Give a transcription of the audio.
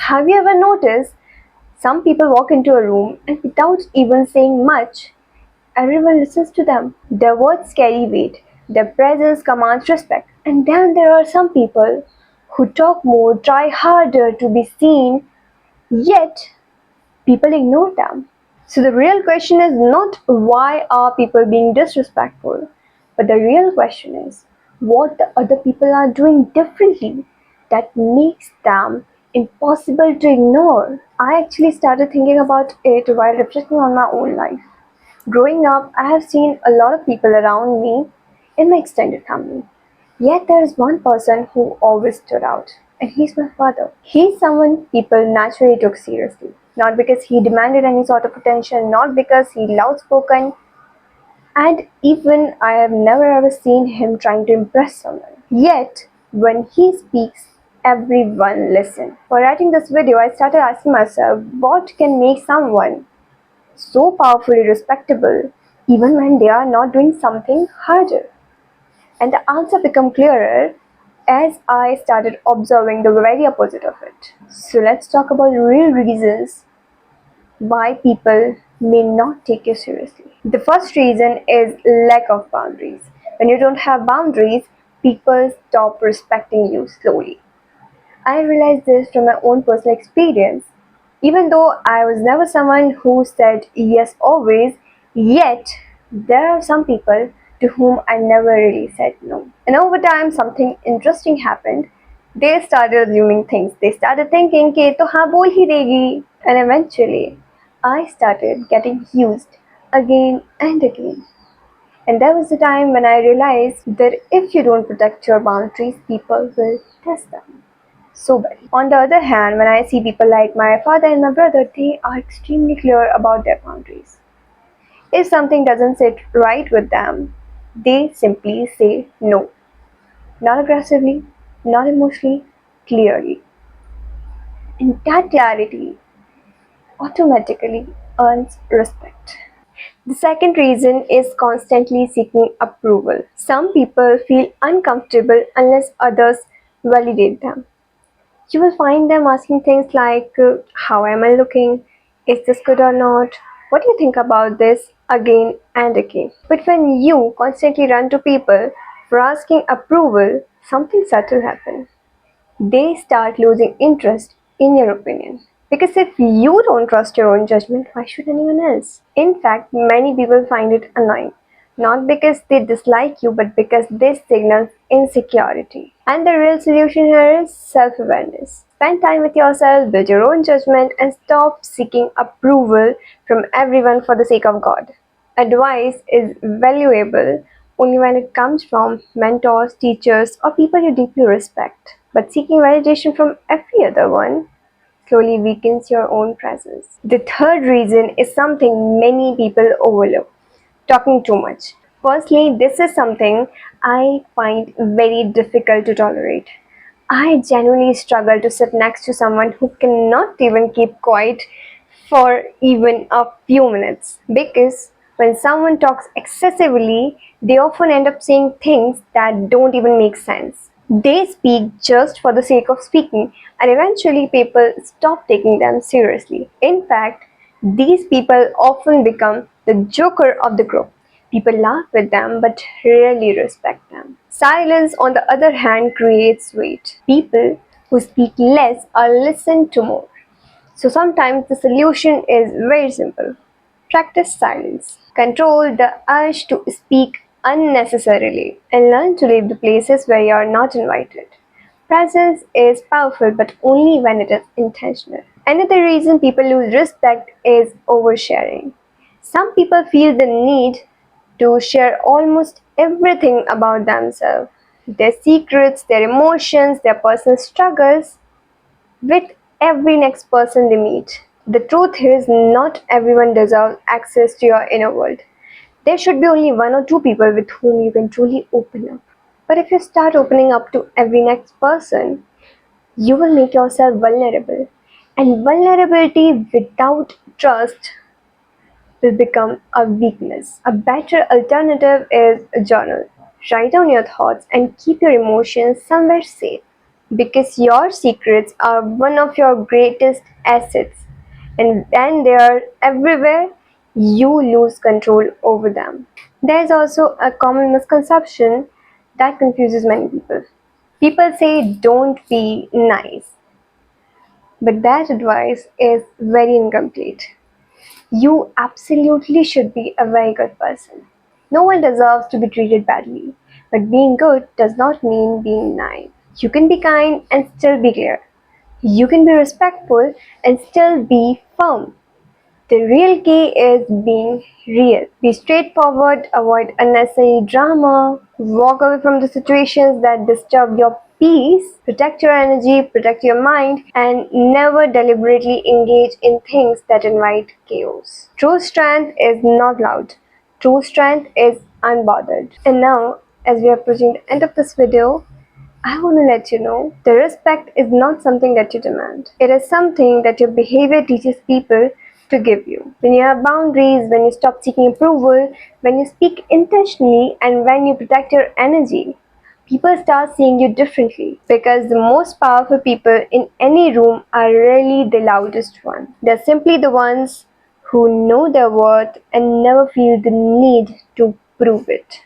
Have you ever noticed some people walk into a room and without even saying much, everyone listens to them? Their words carry weight, their presence commands respect. And then there are some people who talk more, try harder to be seen, yet people ignore them. So the real question is not why are people being disrespectful, but the real question is what the other people are doing differently that makes them impossible to ignore. I actually started thinking about it while reflecting on my own life. Growing up, I have seen a lot of people around me in my extended family. Yet there is one person who always stood out, and he's my father. He's someone people naturally took seriously. Not because he demanded any sort of attention, not because he loud spoken, and even I have never ever seen him trying to impress someone. Yet, when he speaks, everyone listens. For writing this video, I started asking myself what can make someone so powerfully respectable even when they are not doing something harder. And the answer became clearer as I started observing the very opposite of it. So let's talk about real reasons why people may not take you seriously. The first reason is lack of boundaries. When you don't have boundaries, people stop respecting you slowly. I realized this from my own personal experience. Even though I was never someone who said yes always, yet there are some people to whom I never really said no. And over time, something interesting happened. They started assuming things. They started thinking, "Ke to haan bol hi degi." And eventually, I started getting used again and again. And that was the time when I realized that if you don't protect your boundaries, people will test them so bad. On the other hand, when I see people like my father and my brother, they are extremely clear about their boundaries. If something doesn't sit right with them, they simply say no. Not aggressively, not emotionally, clearly. And that clarity automatically earns respect. The second reason is constantly seeking approval. Some people feel uncomfortable unless others validate them. You will find them asking things like, how am I looking? Is this good or not? What do you think about this? Again and again. But when you constantly run to people for asking approval, something subtle happens. They start losing interest in your opinion. Because if you don't trust your own judgment, why should anyone else? In fact, many people find it annoying. Not because they dislike you, but because this signals insecurity. And the real solution here is self awareness. Spend time with yourself, build your own judgment, and stop seeking approval from everyone for the sake of God. Advice is valuable only when it comes from mentors, teachers, or people you deeply respect. But seeking validation from every other one slowly weakens your own presence. The third reason is something many people overlook: talking too much. Firstly, this is something I find very difficult to tolerate. I genuinely struggle to sit next to someone who cannot even keep quiet for even a few minutes. Because when someone talks excessively, they often end up saying things that don't even make sense. They speak just for the sake of speaking, and eventually people stop taking them seriously. In fact, these people often become the joker of the group. People laugh with them but rarely respect them. Silence, on the other hand, creates weight. People who speak less are listened to more. So sometimes the solution is very simple. Practice silence. Control the urge to speak unnecessarily and learn to leave the places where you are not invited. Presence is powerful but only when it is intentional. Another reason people lose respect is oversharing. Some people feel the need to share almost everything about themselves, their secrets, their emotions, their personal struggles, with every next person they meet. The truth is, not everyone deserves access to your inner world. There should be only one or two people with whom you can truly open up. But if you start opening up to every next person, you will make yourself vulnerable. And vulnerability without trust will become a weakness. A better alternative is a journal. Write down your thoughts and keep your emotions somewhere safe. because your secrets are one of your greatest assets, and when they are everywhere, you lose control over them. There is also a common misconception that confuses many people. People say don't be nice, but that advice is very incomplete. You absolutely should be a very good person. No one deserves to be treated badly, but being good does not mean being nice. You can be kind and still be clear. You can be respectful and still be firm. The real key is being real. Be straightforward, avoid unnecessary drama, walk away from the situations that disturb your peace, protect your energy, protect your mind, and never deliberately engage in things that invite chaos. True strength is not loud. True strength is unbothered. And now, as we are approaching the end of this video, I want to let you know the respect is not something that you demand. It is something that your behavior teaches people to give you. When you have boundaries, when you stop seeking approval, when you speak intentionally, and when you protect your energy, people start seeing you differently because the most powerful people in any room are rarely the loudest ones. They're simply the ones who know their worth and never feel the need to prove it.